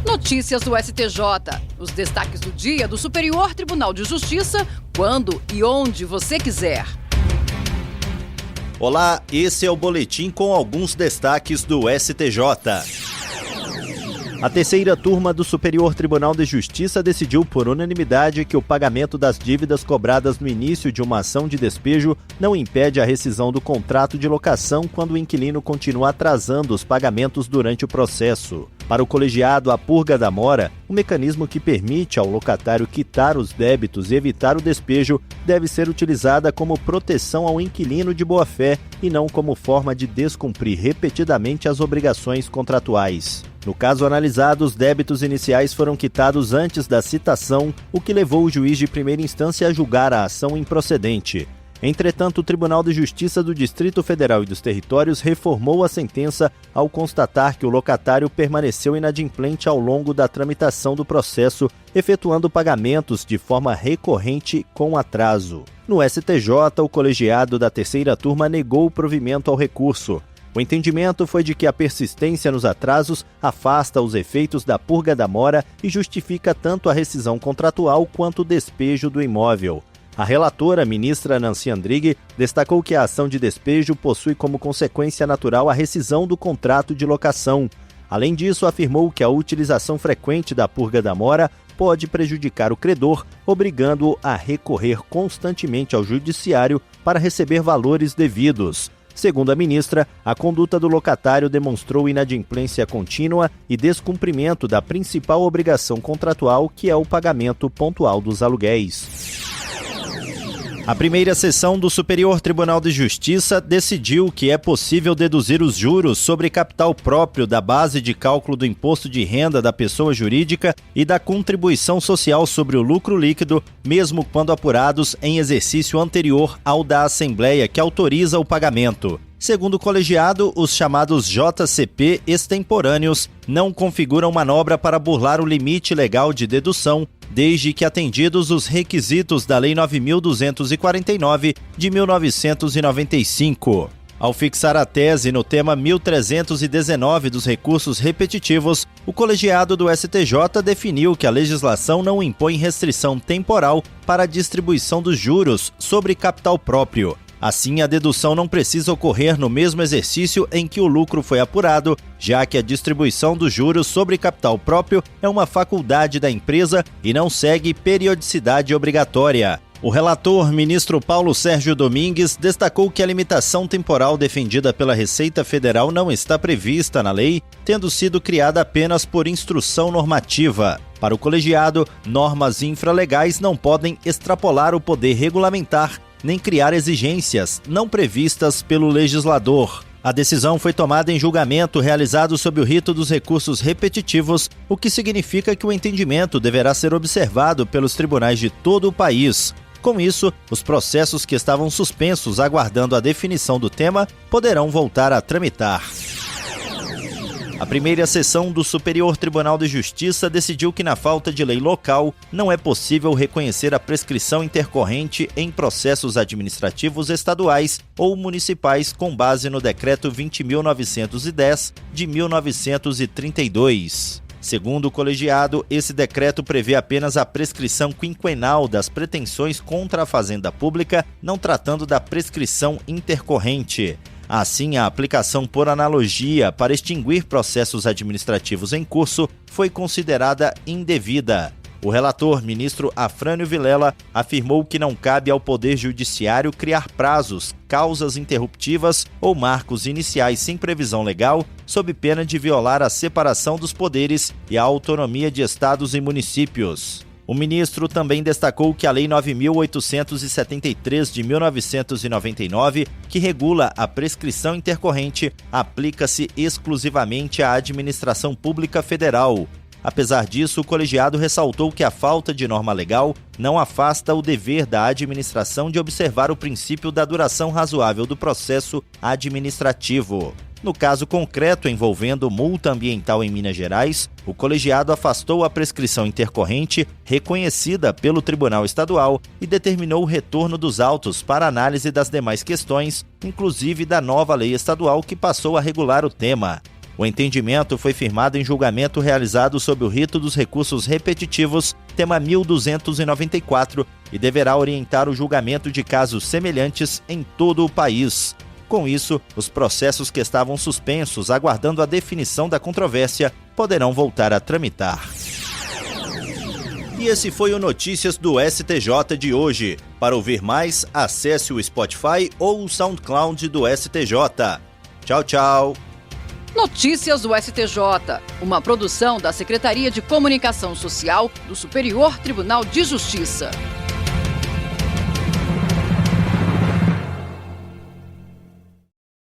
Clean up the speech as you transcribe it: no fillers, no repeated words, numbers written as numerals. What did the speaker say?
Notícias do STJ. Os destaques do dia do Superior Tribunal de Justiça, quando e onde você quiser. Olá, esse é o boletim com alguns destaques do STJ. A terceira turma do Superior Tribunal de Justiça decidiu por unanimidade que o pagamento das dívidas cobradas no início de uma ação de despejo não impede a rescisão do contrato de locação quando o inquilino continua atrasando os pagamentos durante o processo. Para o colegiado, a purga da mora, o mecanismo que permite ao locatário quitar os débitos e evitar o despejo, deve ser utilizada como proteção ao inquilino de boa-fé e não como forma de descumprir repetidamente as obrigações contratuais. No caso analisado, os débitos iniciais foram quitados antes da citação, o que levou o juiz de primeira instância a julgar a ação improcedente. Entretanto, o Tribunal de Justiça do Distrito Federal e dos Territórios reformou a sentença ao constatar que o locatário permaneceu inadimplente ao longo da tramitação do processo, efetuando pagamentos de forma recorrente com atraso. No STJ, o colegiado da terceira turma negou o provimento ao recurso. O entendimento foi de que a persistência nos atrasos afasta os efeitos da purga da mora e justifica tanto a rescisão contratual quanto o despejo do imóvel. A relatora, ministra Nancy Andrighi, destacou que a ação de despejo possui como consequência natural a rescisão do contrato de locação. Além disso, afirmou que a utilização frequente da purga da mora pode prejudicar o credor, obrigando-o a recorrer constantemente ao judiciário para receber valores devidos. Segundo a ministra, a conduta do locatário demonstrou inadimplência contínua e descumprimento da principal obrigação contratual, que é o pagamento pontual dos aluguéis. A primeira sessão do Superior Tribunal de Justiça decidiu que é possível deduzir os juros sobre capital próprio da base de cálculo do imposto de renda da pessoa jurídica e da contribuição social sobre o lucro líquido, mesmo quando apurados em exercício anterior ao da Assembleia que autoriza o pagamento. Segundo o colegiado, os chamados JCP extemporâneos não configuram manobra para burlar o limite legal de dedução, desde que atendidos os requisitos da Lei 9.249 de 1995. Ao fixar a tese no tema 1319 dos recursos repetitivos, o colegiado do STJ definiu que a legislação não impõe restrição temporal para a distribuição dos juros sobre capital próprio. Assim, a dedução não precisa ocorrer no mesmo exercício em que o lucro foi apurado, já que a distribuição dos juros sobre capital próprio é uma faculdade da empresa e não segue periodicidade obrigatória. O relator, ministro Paulo Sérgio Domingues, destacou que a limitação temporal defendida pela Receita Federal não está prevista na lei, tendo sido criada apenas por instrução normativa. Para o colegiado, normas infralegais não podem extrapolar o poder regulamentar nem criar exigências não previstas pelo legislador. A decisão foi tomada em julgamento realizado sob o rito dos recursos repetitivos, o que significa que o entendimento deverá ser observado pelos tribunais de todo o país. Com isso, os processos que estavam suspensos aguardando a definição do tema poderão voltar a tramitar. A primeira sessão do Superior Tribunal de Justiça decidiu que, na falta de lei local, não é possível reconhecer a prescrição intercorrente em processos administrativos estaduais ou municipais com base no Decreto 20.910 de 1932. Segundo o colegiado, esse decreto prevê apenas a prescrição quinquenal das pretensões contra a Fazenda Pública, não tratando da prescrição intercorrente. Assim, a aplicação por analogia para extinguir processos administrativos em curso foi considerada indevida. O relator, ministro Afrânio Vilela, afirmou que não cabe ao Poder Judiciário criar prazos, causas interruptivas ou marcos iniciais sem previsão legal, sob pena de violar a separação dos poderes e a autonomia de estados e municípios. O ministro também destacou que a Lei 9.873 de 1999, que regula a prescrição intercorrente, aplica-se exclusivamente à administração pública federal. Apesar disso, o colegiado ressaltou que a falta de norma legal não afasta o dever da administração de observar o princípio da duração razoável do processo administrativo. No caso concreto envolvendo multa ambiental em Minas Gerais, o colegiado afastou a prescrição intercorrente reconhecida pelo Tribunal Estadual e determinou o retorno dos autos para análise das demais questões, inclusive da nova lei estadual que passou a regular o tema. O entendimento foi firmado em julgamento realizado sob o rito dos recursos repetitivos, tema 1294, e deverá orientar o julgamento de casos semelhantes em todo o país. Com isso, os processos que estavam suspensos, aguardando a definição da controvérsia, poderão voltar a tramitar. E esse foi o Notícias do STJ de hoje. Para ouvir mais, acesse o Spotify ou o SoundCloud do STJ. Tchau, tchau. Notícias do STJ, uma produção da Secretaria de Comunicação Social do Superior Tribunal de Justiça.